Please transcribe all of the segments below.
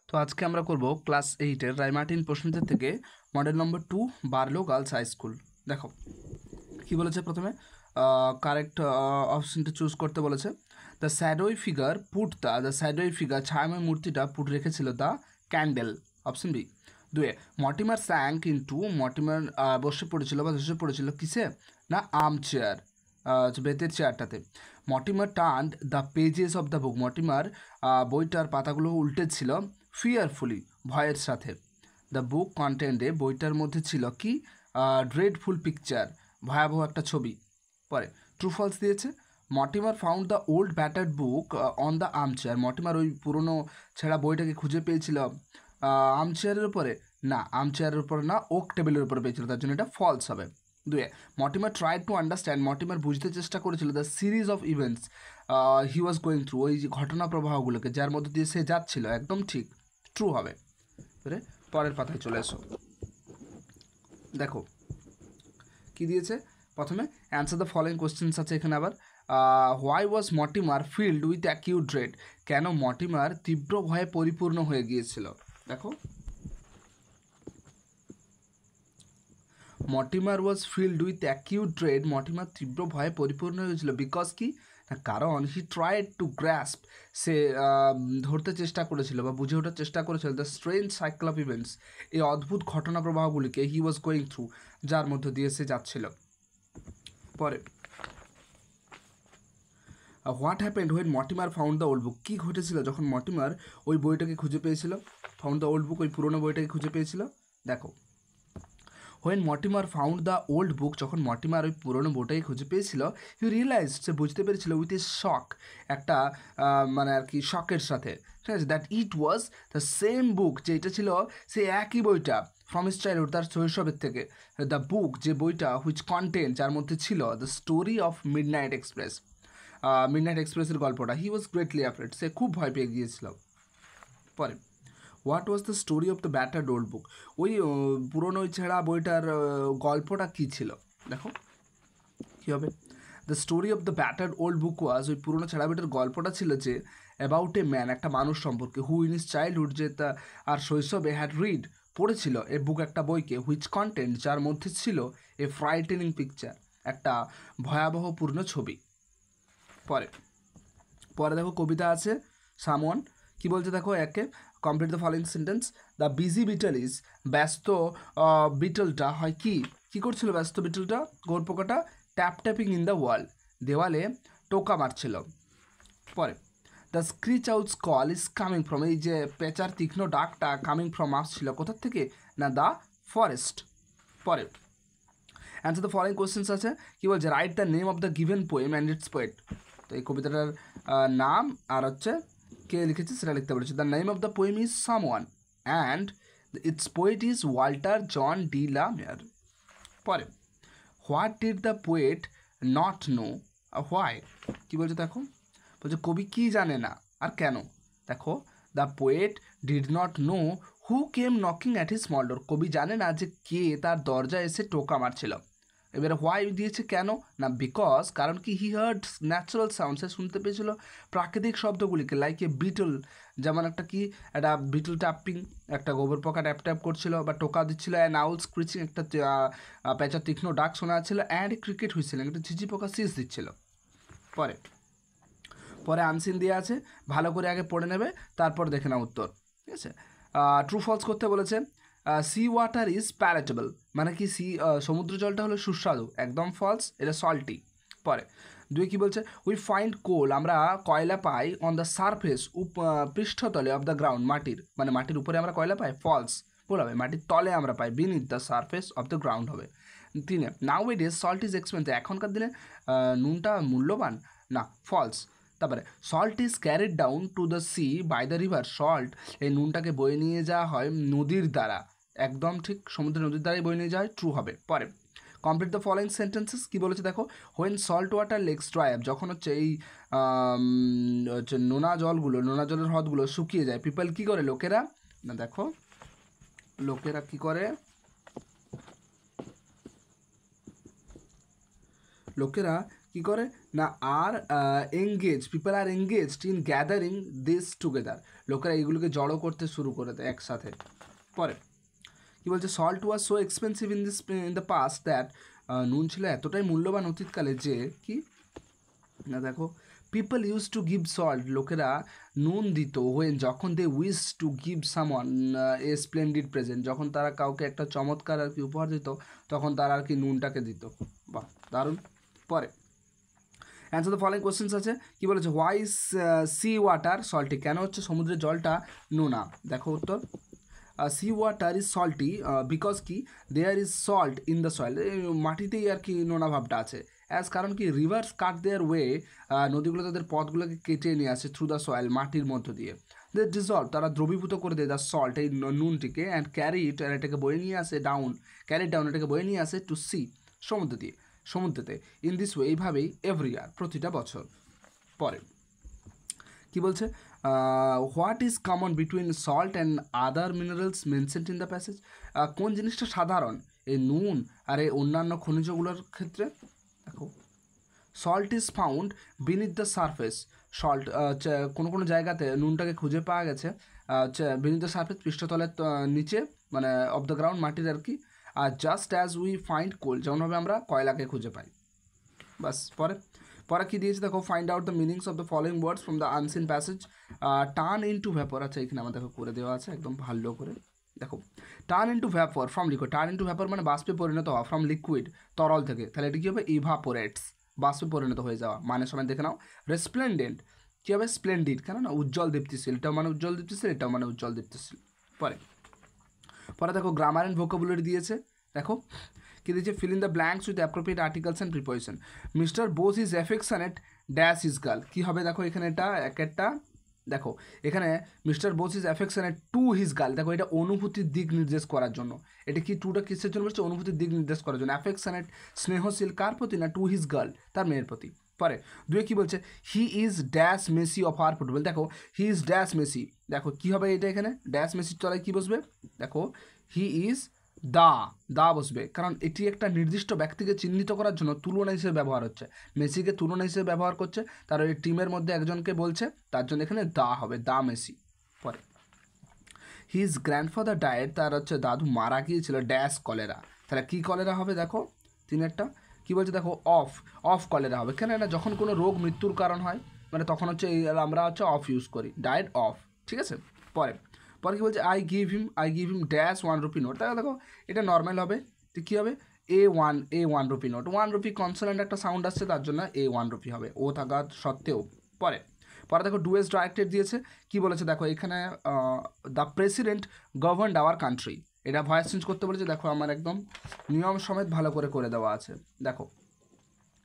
তো আজকে আমরা করব ক্লাস 8-এর রায়মার্টিন প্রশ্নদের থেকে model number 2 Barlow girls high school. দেখো কি বলেছে, প্রথমে কারেক্ট অপশনটা চুজ করতে বলেছে। দ্য শ্যাডোই ফিগার ছায়াময় মূর্তিটা পুট রেখেছিল দ্য ক্যান্ডেল, অপশন বি। দুয়ে মর্টিমার স্যাঙ্ক ইন্টু মর্টিমার বসে পড়েছিল বা ধসে পড়েছিল কিসে, না আর্ম চেয়ার, বেতের চেয়ারটাতে। Mortimer turned the pages of the book, Mortimer বইটার পাতাগুলো উল্টেছিল ফিয়ারফুলি, ভয়ের সাথে। দ্য বুক কন্টেন্টে, বইটার মধ্যে ছিল কি, ড্রেডফুল পিকচার, ভয়াবহ একটা ছবি। পরে ট্রু ফলস দিয়েছে। Mortimer found the old battered book on the arm chair, Mortimer ওই পুরনো ছেঁড়া বইটাকে খুঁজে পেয়েছিল আর্ম চেয়ারের উপরে, না আর্ম চেয়ারের উপরে না, ওক টেবিলের উপরে পেয়েছিল, তার জন্য এটা ফলস হবে। দুয়ে Mortimer tried to understand, Mortimer বুঝতে চেষ্টা করেছিল the series of events he was going through, ওই যে ঘটনা প্রবাহগুলোকে যার মধ্যে দিয়ে সে যাচ্ছিল, একদম ঠিক, ট্রু হবে। পরের পাতায় চলে এসো। দেখো কি দিয়েছে, প্রথমে অ্যান্সার দ্য ফলোইং কোশ্চেন্স আছে এখানে। আবার why was Mortimer filled with acute dread, কেন মর্টিমার তীব্র ভয়ে পরিপূর্ণ হয়ে গিয়েছিল। দেখো Mortimer was filled with acute dread, Mortimer তীব্র ভয়ে পরিপূর্ণ হয়েছিল বিকজ কি, কারণ হি ট্রাইড টু গ্রাস্প, সে ধরতে চেষ্টা করেছিল বা বুঝে ওঠার চেষ্টা করেছিল the strange cycle of events, এই অদ্ভুত ঘটনা প্রবাহগুলিকে হি ওয়াজ গোয়িং থ্রু, যার মধ্য দিয়ে সে যাচ্ছিল। পরে what happened when Mortimer found the old book, কী ঘটেছিল যখন মর্টিমার ওই বইটাকে খুঁজে পেয়েছিল, ফাউন্ড দ্য ওল্ড বুক, ওই পুরোনো বইটাকে খুঁজে পেয়েছিল। দেখো when Mortimer found the old বুক, যখন মর্টিমার ওই পুরোনো বইটাকে খুঁজে পেয়েছিল, হি রিয়েলাইজ, সে বুঝতে পেরেছিল উইথ এ শক, একটা মানে আর কি শকের সাথে, ঠিক আছে, that it was the same book, যে এটা ছিল সেই একই বইটা ফ্রম হিজ চাইল্ডহুড, তার শৈশবের থেকে। দ্য বুক, যে বইটা, হুইচ কন্টেন্ট, যার মধ্যে ছিল the story of midnight express, midnight এক্সপ্রেসের গল্পটা। হি ওয়াজ গ্রেটলি অ্যাফ্রেড, সে খুব ভয় পেয়ে গিয়েছিল। পরে what was the story of the battered old বুক, ওই পুরনো ওই ছেঁড়া বইটার গল্পটা কী ছিল। দেখো কী হবে, the story of the battered old book was, ওই পুরনো ছেঁড়া বইটার গল্পটা ছিল যে অ্যাবাউট এ ম্যান, একটা মানুষ সম্পর্কে, হু ইন ইজ চাইল্ডহুড, যে তা আর শৈশবে হ্যাড রিড, পড়েছিল এ বুক, একটা বইকে, হুইচ কন্টেন্ট, যার মধ্যে ছিল এ ফ্রাইটেনিং পিকচার, একটা ভয়াবহপূর্ণ ছবি। পরে পরে দেখো কবিতা আছে সামওয়ান, কি বলছে দেখো, একে complete the following sentence. The busy beetle is, ব্যস্ত বিটলটা হয় কি, কী করছিল ব্যস্ত বিটলটা, গোলপোকাটা, tap tapping in the wall, দেওয়ালে টোকা মারছিল। পরে the screech owl's call is coming from, এই যে পেঁচার তীক্ষ্ণ ডাকটা কামিং ফ্রম আসছিল কোথার থেকে, না দ্য ফরেস্ট। পরে অ্যান্সার দ্য ফলোইং কোয়েশ্চেন্স আছে, কি বলছে, write the name of the given poem and its poet, তো এই কবিতাটার নাম আর হচ্ছে কে লিখেছে সেটা লিখতে বলেছে। The name of the poem is someone and its poet is Walter John de la Mare. পরে what did the poet not know, why, কী বলছে দেখো, বলছে কবি কী জানে না আর কেন। দেখো the poet did not know who came knocking at his small door, কবি জানে না যে কে তার দরজায় এসে টোকা মারছিল। এবারে হোয়াই দিয়েছে কেন, না বিকজ, কারণ কি, হি হার্ড ন্যাচারাল সাউন্ড, সে শুনতে পেয়েছিল প্রাকৃতিক শব্দগুলিকে, লাইক এ বিটল, যেমন একটা কি, একটা বিটল ট্যাপিং, একটা গোবর পোকা ট্যাপ ট্যাপ করছিল বা টোকা দিচ্ছিল, অ্যান্ড আউল স্ক্রিচিং, একটা পেঁচার তীক্ষ্ণ ডাক শোনা যাচ্ছিল, অ্যান্ড ক্রিকেট হয়েছিল, একটা ঝিঝি পোকা সিজ দিচ্ছিল। পরে পরে আনসিন দেওয়া আছে, ভালো করে আগে পড়ে নেবে, তারপর দেখে নাও উত্তর, ঠিক আছে। ট্রু ফলস করতে বলেছে। সি ওয়াটার ইজ প্যালেটেবল, মানে কি, সমুদ্র জলটা হলো সুস্বাদু, একদম ফলস, এটা সল্টি। পরে দুই কী বলছে, উই ফাইন্ড কোল, আমরা কয়লা পাই, অন দ্য সারফেস, পৃষ্ঠতলে, অফ দ্য গ্রাউন্ড, মাটির, মানে মাটির উপরে আমরা কয়লা পাই, ফলস, ভুল হবে, মাটির তলে আমরা পাই, beneath the surface of the ground হবে। তিনে now it is salt is expensive, এখনকার দিনে নুনটা মূল্যবান, না ফলস। তারপরে salt is carried down to the sea by the river, salt, এই নুনটাকে বয়ে নিয়ে যাওয়া হয় নদীর দ্বারা, একদম ঠিক, সমুদ্রের নদীর দ্বারাই বয়ে নিয়ে যাওয়া হয়, ট্রু হবে। পরে কমপ্লিট দ্য ফলোইং সেন্টেন্সেস, কী বলেছে দেখো, when salt water lakes dry up, যখন হচ্ছে এই হচ্ছে নোনা জলের হ্রদগুলো শুকিয়ে যায়, পিপল কী করে, লোকেরা, না দেখো লোকেরা কী করে, লোকেরা কী করে না আর engage, people are engaged in gathering this together, লোকেরা এইগুলোকে জড়ো করতে শুরু করে দেয় একসাথে। পরে কী বলছে, salt was so expensive in the past that, নুন ছিল এতটাই মূল্যবান অতীতকালে যে কি না দেখো, people use to give salt, লোকেরা নুন দিত ওয়েন যখন they wish to give someone a splendid present, যখন তারা কাউকে একটা চমৎকার আর কি উপহার দিত তখন তারা আর কি নুনটাকে দিত। বাহ দারুণ। পরে অ্যান্সার দ্য ফলোইং কোশ্চেন্স আছে, কী বলেছে, why is sea water salty, কেন হচ্ছে সমুদ্রের জলটা নোনা? দেখো উত্তর, sea water is salty because কি there is salt in the soil, মাটিতেই আর কি নোনা ভাবটা আছে। অ্যাজ কারণ কি রিভার্স কাট দেয়ার ওয়ে, নদীগুলো তাদের পথগুলোকে কেটে নিয়ে আসে থ্রু দ্য সয়েল, মাটির মধ্য দিয়ে। দে ডিজলভ, তারা দ্রবীভূত করে দেয় দ্য সল্ট, এই নুনটিকে, অ্যান্ড ক্যারি ইট, আর এটাকে বয়ে নিয়ে আসে ডাউন, ক্যারি ডাউন, এটাকে বয়ে নিয়ে আসে টু সি, সমুদ্র দিয়ে, সমুদ্রেতে। ইন দিস ওয়ে, এইভাবেই এভরি ইয়ার, প্রতিটা বছর। পরে কী বলছে, what is common between salt and other minerals mentioned in the passage, কোন জিনিসটা সাধারণ এই নুন আর এই অন্যান্য খনিজগুলোর ক্ষেত্রে? দেখো, salt is found beneath the surface, salt কোনো জায়গাতে নুনটাকে খুঁজে পাওয়া গেছে বিনিথ দ্য সারফেস, পৃষ্ঠতলের নিচে, মানে অফ দ্য গ্রাউন্ড, মাটির আর কি। আর জাস্ট অ্যাজ উই ফাইন্ড কোল, যেমনভাবে আমরা কয়লাকে খুঁজে পাই। বাস। পরে কী দিয়েছে দেখো, find out the meanings of the following words from the unseen passage, turn into vapour, আচ্ছা এখানে আমাদের করে দেওয়া আছে একদম ভালো করে। দেখো, turn into vapour from liquid, turn into vapour মানে বাষ্পে পরিণত হওয়া, ফ্রম লিকুইড তরল থেকে, তাহলে এটি কী হবে, ইভাপোরেটস, বাষ্পে পরিণত হয়ে যাওয়া। মানে সময় দেখে নাও, রেসপ্লেন্ডেন্ট কী হবে, স্প্লেন্ডিড, কেন না উজ্জ্বল দীপ্তিশীল, এটাও মানে উজ্জ্বল দীপ্তিশীল, এটাও মানে উজ্জ্বল দীপ্তিশীল। পরে দেখো গ্রামার অ্যান্ড ভোকাবুলারি দিয়েছে, দেখো কী দিয়েছে, fill in the blanks with appropriate articles and preposition. Mister Bose is affectionate dash his girl, কী হবে দেখো এখানে, এটা একটা দেখো এখানে mister Bose is affectionate to his girl, দেখো এটা অনুভূতির দিক নির্দেশ করার জন্য, এটা কি টুটা কিসের জন্য বলছে, অনুভূতির দিক নির্দেশ করার জন্য। অ্যাফেকশনেট স্নেহশীল কার প্রতি, না টু হিজ গার্ল, তার মেয়ের প্রতি। পরে দুয়ে কী বলছে, he is dash Messi of our football, দেখো হি ইজ ড্যাশ মেসি, দেখো কী হবে এটা, এখানে ড্যাশ মেসির তলায় কী বসবে, দেখো হি ইজ দা বসবে, কারণ এটি একটা নির্দিষ্ট ব্যক্তিকে চিহ্নিত করার জন্য তুলনা হিসেবে ব্যবহার হচ্ছে, মেসিকে তুলনা হিসেবে ব্যবহার করছে, তার ওই টিমের মধ্যে একজনকে বলছে, তার জন্য এখানে দা হবে, দা মেসি। পরে হিজ গ্র্যান্ডফাদার ডায়েট, তার হচ্ছে দাদু মারা গিয়েছিল ড্যাশ কলেরা, তাহলে কী কলেরা হবে দেখো, তিনেরটা কী বলছে দেখো, অফ কলেরা হবে, কেন না যখন কোনো রোগ মৃত্যুর কারণ হয় মানে তখন হচ্ছে আমরা হচ্ছে অফ ইউজ করি, ডায়েট অফ, ঠিক আছে। পরে কী বলছে, I give him dash 1 rupee note, তাহলে দেখো এটা নর্মাল হবে, তো কী হবে, A1 rupee note, 1 rupee consonant একটা সাউন্ড আসছে তার জন্য A1 রুপি হবে, ও থাকা সত্ত্বেও। পরে দেখো ডুয়েস ডাইরেক্টেড দিয়েছে, কি বলেছে দেখো এখানে, the president governed our country, এটা ভয়েস চেঞ্জ করতে বলেছে, দেখো আমার একদম নিয়ম সমেত ভালো করে দেওয়া আছে। দেখো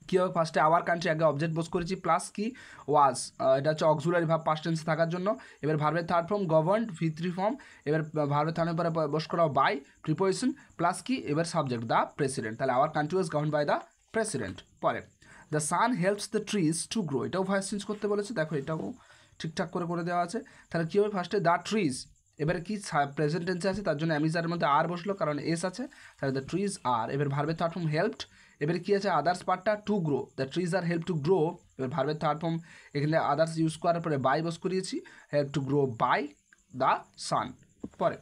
কী হবে, ফার্স্টে আওয়ার কান্ট্রি, আগে অবজেক্ট বস করেছি, প্লাস কি ওয়াজ, এটা হচ্ছে অক্সিলারি ভার্ব পাস্ট টেন্সে থাকার জন্য। এবার ভার্বের third form governed, V3 form, এবার ভার্বের থার্ড পরে বস করা বাই প্রিপোজিশন, প্লাস কি এবার সাবজেক্ট দ্য প্রেসিডেন্ট, তাহলে our country was governed by the president. পরে the sun helps the trees to grow, এটাও ভয়েস চেঞ্জ করতে বলেছে, দেখো এটাও ঠিকঠাক করে দেওয়া আছে। তাহলে কী হবে, ফার্স্টে দ্য ট্রিজ, এবারে কি প্রেজেন্ট টেন্সে আছে তার জন্য অ্যামিজারের মধ্যে আর বসলো কারণ এস আছে, তাহলে দ্য ট্রিজ আর, এবার ভার্বের থার্ড ফর্ম হেল্পড, এবারে কী আছে আদার্স পার্টটা to grow, the trees are help to grow, এবার ভার্বের থার্ড ফর্ম এখানে আদার্স ইউজ করার পরে বাই বস করিয়েছি, help to grow by the sun. পরে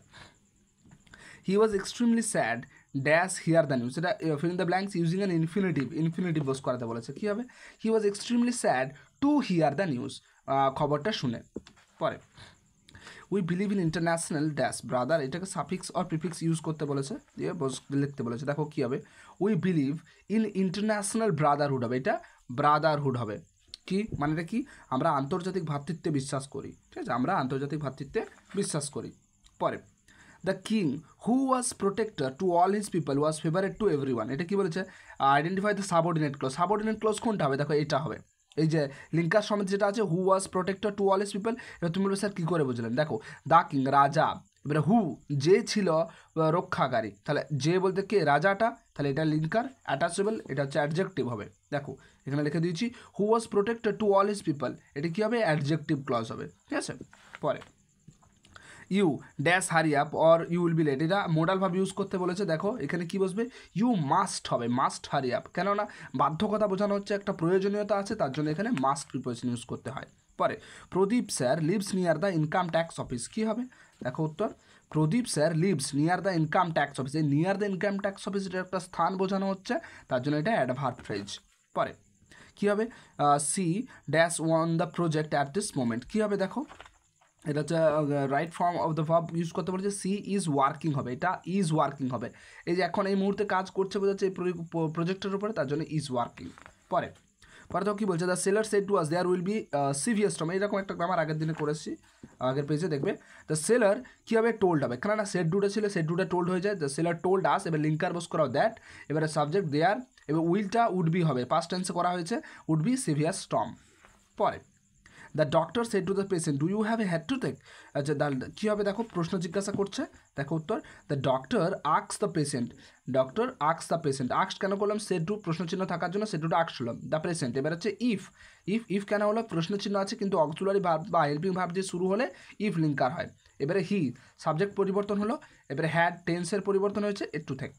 he was extremely sad dash hear the news, এটা fill in the blanks using an infinitive বস করাতে বলেছে, কী হবে, he was extremely sad to hear the news, খবরটা শুনে। পরে we believe in international dash brother, এটাকে সাফিক্স আর প্রিফিক্স ইউজ করতে বলেছে, দিয়ে লিখতে বলেছে, দেখো কী হবে, we believe in international Brotherhood হবে, এটা ব্রাদারহুড হবে, কি মানে এটা কি, আমরা আন্তর্জাতিক ভ্রাতৃত্বে বিশ্বাস করি, ঠিক আছে, আমরা আন্তর্জাতিক ভ্রাতৃত্বে বিশ্বাস করি। পরে the king who was protector to all his people was favourite to everyone, এটা কী বলেছে, আইডেন্টিফাই দ্য সাবঅর্ডিনেট ক্লোজ কোনটা হবে, দেখো এটা হবে, এই যে লিঙ্কার সমেত যেটা আছে, who was protector to all his people, এবার তুমি বলবে স্যার কী করে বুঝলেন, দেখো দ্য কিং রাজা, এবারে হু যে ছিল রক্ষাকারী, তাহলে যে বলতে কে রাজাটা, তাহলে এটা লিঙ্কার অ্যাটাচেবল, এটা হচ্ছে অ্যাডজেক্টিভ হবে, দেখো এখানে লিখে দিয়েছি who was protector to all his people, এটা কী হবে, অ্যাডজেক্টিভ ক্লজ হবে, ঠিক আছে। পরে you dash hurry up or you will be late, এটা মোডাল ভাব ইউজ করতে বলেছে। দেখো এখানে কি বসবে, ইউ মাস্ট হবে, মাস্ট হারি আপ, কেননা বাধ্যকতা বোঝানো হচ্ছে, একটা প্রয়োজনীয়তা আছে, তার জন্য এখানে মাস্ট প্রিপোজিশন ইউজ করতে হয়। পরে Pradeep sir lives near the income tax office, কী হবে, দেখো উত্তর, Pradeep sir lives near the income tax office, এই near the income tax office এটা একটা স্থান বোঝানো হচ্ছে, তার জন্য এটা অ্যাডভার্ব ফ্রেজ। পরে কী হবে, she dash one the project at this moment, কী হবে, দেখো এটা হচ্ছে right form of the verb use করতে বলেছে, সি ইজ ওয়ার্কিং হবে, এটা ইজ ওয়ার্কিং হবে, এই যে এখন এই মুহূর্তে কাজ করছে বোঝাচ্ছে এই প্রজেক্টের উপরে, তার জন্য ইজ ওয়ার্কিং। পরে তো কী বলছে, the sailor said to us there will be severe storm, এরকম একটা গ্রামার আগের দিনে করেছি, আগের পেজে দেখবে। দ্য সেলার কী হবে, টোল্ড হবে, কেননা সেড ডুডে ছিল, সেড ডুডে টোল্ড হয়ে যায়, দ্য সেলার টোল্ড আস, এবার লিঙ্কার বস করাও দ্যাট, এবারে সাবজেক্ট দেয়ার, এবার উইলটা উড বি হবে, পাস্ট টেন্সে করা হয়েছে, উড বি সিভিয়ার স্টর্ম। পরে the doctor said to the patient do you have a head to take, আচ্ছা কী হবে, দেখো প্রশ্ন জিজ্ঞাসা করছে, দেখো উত্তর, the doctor asks the patient, doctor asks the patient, asks কেন করলাম, সেড টু প্রশ্ন চিহ্ন থাকার জন্য সেড টুটা আক্স হলাম, দ্য পেশেন্ট, এবার হচ্ছে ইফ, ইফ কেন হলো, প্রশ্ন চিহ্ন আছে কিন্তু অক্সিলারি ভার্ব বা হেল্পিং ভার্ব দিয়ে শুরু হলে ইফ লিঙ্কার হয়, এবারে হি সাবজেক্ট পরিবর্তন হলো, এবারে হ্যাড টেন্সের পরিবর্তন হয়েছে একটু থেকে।